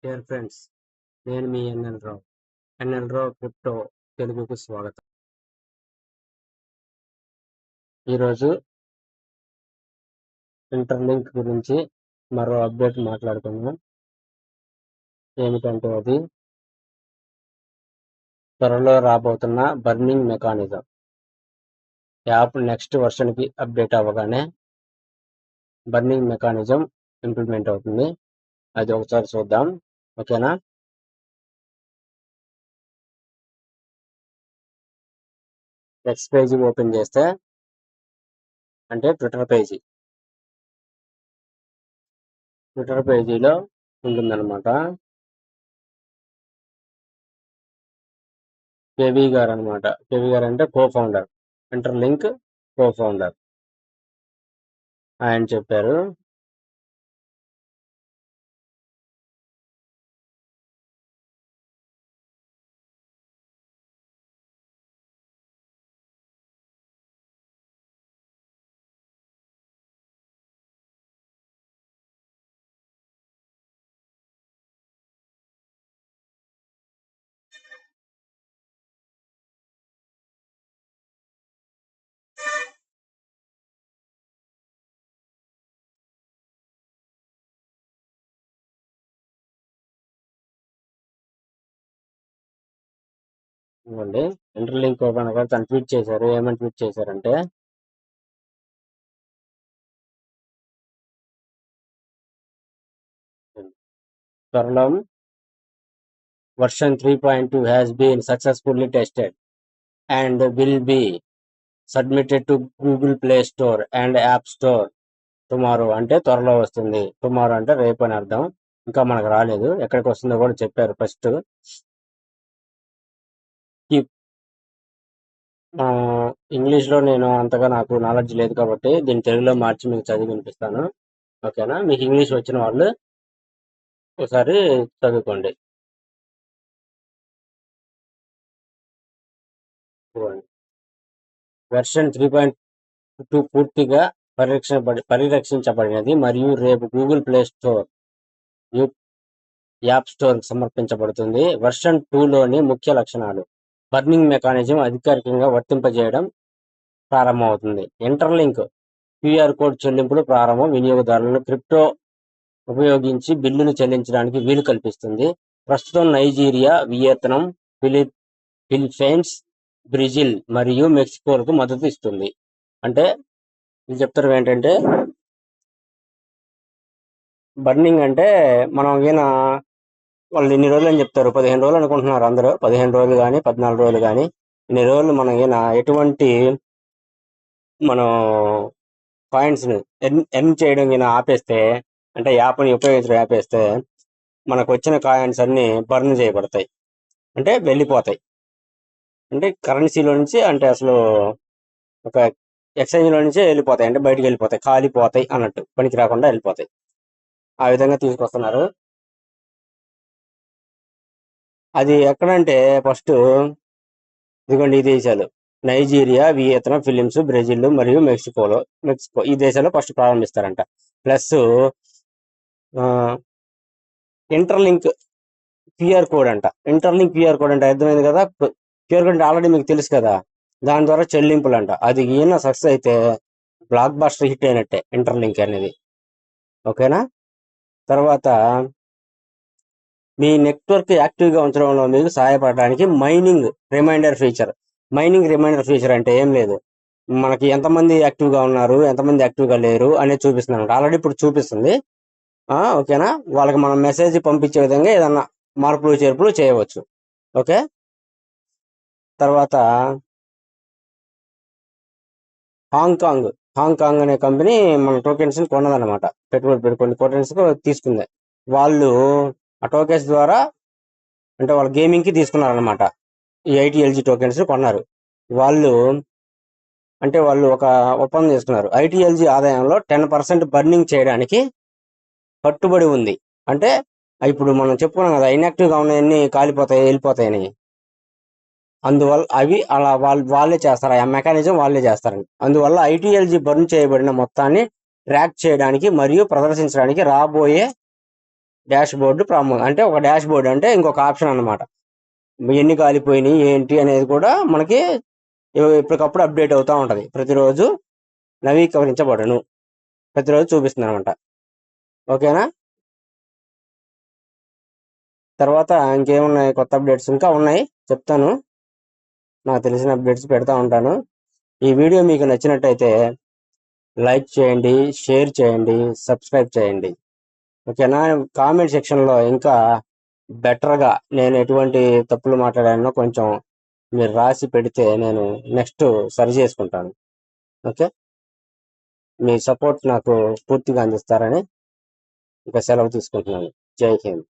Dear friends, నేను మీ NL రావు crypto తెలుగుకు స్వాగతం. ఈరోజు ఇంటర్లింక్ గురించి మరో అప్డేట్ మాట్లాడుకుందాం. ఏమిటంటే అది త్వరలో రాబోతున్న బర్నింగ్ మెకానిజం. యాప్ నెక్స్ట్ వర్షన్కి అప్డేట్ అవ్వగానే బర్నింగ్ మెకానిజం ఇంప్లిమెంట్ అవుతుంది. అది ఒకసారి చూద్దాం, ఓకేనా? నెక్స్ట్ పేజీ ఓపెన్ చేస్తే అంటే ట్విట్టర్ పేజీలో ఉంటుందన్నమాట. కేవీ గారు అనమాట. కేవీ గారు అంటే కో-ఫౌండర్, ఇంటర్లింక్ కో-ఫౌండర్. ఆయన చెప్పారు, ఇవ్వండి ఇంటర్లింక్ ఓపెన్ గారు తను ట్వీట్ చేశారు. ఏమని ట్వీట్ చేశారంటే, త్వరలో version 3.2 has been successfully tested and will be submitted to Google Play Store and App Store tomorrow. అంటే త్వరలో వస్తుంది. టుమారో అంటే రేపు అని అర్థం. ఇంకా మనకు రాలేదు, ఎక్కడికి వస్తుందో కూడా చెప్పారు. ఫస్ట్ ఇంగ్లీష్లో నేను అంతగా నాకు నాలెడ్జ్ లేదు కాబట్టి దీన్ని తెలుగులో మార్చి మీకు చదివి వినిపిస్తాను, ఓకేనా? మీకు ఇంగ్లీష్ వచ్చిన వాళ్ళు ఒకసారి చదువుకోండి. వెర్షన్ 3.2 పూర్తిగా పరిరక్షించబడినది మరియు రేపు Google Play Store, app store సమర్పించబడుతుంది. వెర్షన్ 2లోని ముఖ్య లక్షణాలు: బర్నింగ్ మెకానిజం అధికారికంగా వర్తింపజేయడం ప్రారంభమవుతుంది. ఇంటర్లింక్ క్యూఆర్ కోడ్ చెల్లింపులు ప్రారంభం వినియోగదారులను క్రిప్టో ఉపయోగించి బిల్లును చెల్లించడానికి వీలు కల్పిస్తుంది. ప్రస్తుతం నైజీరియా, వియత్నాం, ఫిలిప్పైన్స్, బ్రెజిల్ మరియు మెక్సికోలకు మద్దతు ఇస్తుంది. అంటే ఇది చెప్తారు ఏంటంటే, బర్నింగ్ అంటే మనం వాళ్ళు ఇన్ని రోజులు అని చెప్తారు, 15 రోజులు అనుకుంటున్నారు అందరూ. 15 రోజులు కానీ 14 రోజులు కానీ ఇన్ని రోజులు మనం ఎటువంటి మనం కాయిన్స్ని ఎర్న్ చేయడం ఆపేస్తే, అంటే యాప్ని ఉపయోగించడం ఆపేస్తే మనకు వచ్చిన కాయిన్స్ అన్నీ బర్న్ చేయబడతాయి, అంటే వెళ్ళిపోతాయి. అంటే కరెన్సీలో నుంచి, అంటే అసలు ఒక ఎక్స్చేంజ్లో నుంచే వెళ్ళిపోతాయి, అంటే బయటకు వెళ్ళిపోతాయి, కాలిపోతాయి అన్నట్టు, పనికి రాకుండా వెళ్ళిపోతాయి. ఆ విధంగా తీసుకొస్తున్నారు. అది ఎక్కడంటే ఫస్ట్ ఇదిగోండి, ఈ దేశాలు నైజీరియా, వియత్నాం, ఫిలిప్పైన్స్, బ్రెజిల్ మరియు మెక్సికో ఈ దేశాల్లో ఫస్ట్ ప్రారంభిస్తారంట. ప్లస్ ఇంటర్లింక్ క్యూఆర్ కోడ్ అంట. ఇంటర్లింక్ క్యూఆర్ కోడ్ అంటే అర్థమైంది కదా. క్యూఆర్ కోడ్ ఆల్రెడీ మీకు తెలుసు కదా, దాని ద్వారా చెల్లింపులు అంట. అది సక్సెస్ అయితే బ్లాక్ బస్టర్ హిట్ అయినట్టే ఇంటర్లింక్ అనేది, ఓకేనా? తర్వాత మీ నెట్వర్క్ యాక్టివ్గా ఉంచడంలో మీకు సహాయపడడానికి మైనింగ్ రిమైండర్ ఫీచర్ అంటే ఏం లేదు, మనకి ఎంతమంది యాక్టివ్గా ఉన్నారు, ఎంతమంది యాక్టివ్గా లేరు అనేది చూపిస్తుంది. ఆల్రెడీ ఇప్పుడు చూపిస్తుంది, ఓకేనా? వాళ్ళకి మనం మెసేజ్ పంపించే విధంగా ఏదన్నా మార్పులు చేర్పులు చేయవచ్చు, ఓకే? తర్వాత హాంకాంగ్ అనే కంపెనీ మన టోకెన్స్ కొన్నదన్నమాట. పెట్టుబడి కొన్ని టోకెన్స్ తీసుకుంది. వాళ్ళు ఆ టోకెన్స్ ద్వారా, అంటే వాళ్ళ గేమింగ్కి తీసుకున్నారనమాట. ఈ ITLG టోకెన్స్ కొన్నారు. వాళ్ళు ఒక ఒప్పందం చేసుకున్నారు. ITLG ఆదాయంలో 10% బర్నింగ్ చేయడానికి కట్టుబడి ఉంది. అంటే ఇప్పుడు మనం చెప్పుకున్నాం కదా, ఇన్యాక్టివ్గా ఉన్నాయన్నీ కాలిపోతాయి, వెళ్ళిపోతాయని. అందువల్ల అవి అలా వాళ్ళే చేస్తారు, ఆ మెకానిజం వాళ్ళే చేస్తారండి. అందువల్ల ITLG బర్న్ చేయబడిన మొత్తాన్ని ట్రాక్ చేయడానికి మరియు ప్రదర్శించడానికి రాబోయే డాష్ బోర్డు ప్రాముఖ్యం అంటే ఒక డాష్ బోర్డు అంటే ఇంకొక ఆప్షన్ అన్నమాట. ఎన్ని కాలిపోయినాయి ఏంటి అనేది కూడా మనకి ఎప్పటికప్పుడు అప్డేట్ అవుతూ ఉంటుంది. ప్రతిరోజు నవీకరించబడను, ప్రతిరోజు చూపిస్తుంది అనమాట. ఓకేనా? తర్వాత ఇంకేమున్నాయి కొత్త అప్డేట్స్? ఇంకా ఉన్నాయి, చెప్తాను. నాకు తెలిసిన అప్డేట్స్ పెడతా ఉంటాను. ఈ వీడియో మీకు నచ్చినట్టయితే లైక్ చేయండి, షేర్ చేయండి, సబ్స్క్రైబ్ చేయండి. ఓకేనా? కామెంట్ సెక్షన్లో ఇంకా బెటర్గా నేను ఎటువంటి తప్పులు మాట్లాడానో కొంచెం మీరు రాసి పెడితే నేను నెక్స్ట్ సరి చేసుకుంటాను. ఓకే, మీ సపోర్ట్ నాకు పూర్తిగా అందిస్తారని ఇంకా సెలవు తీసుకుంటున్నాను. జై హింద్.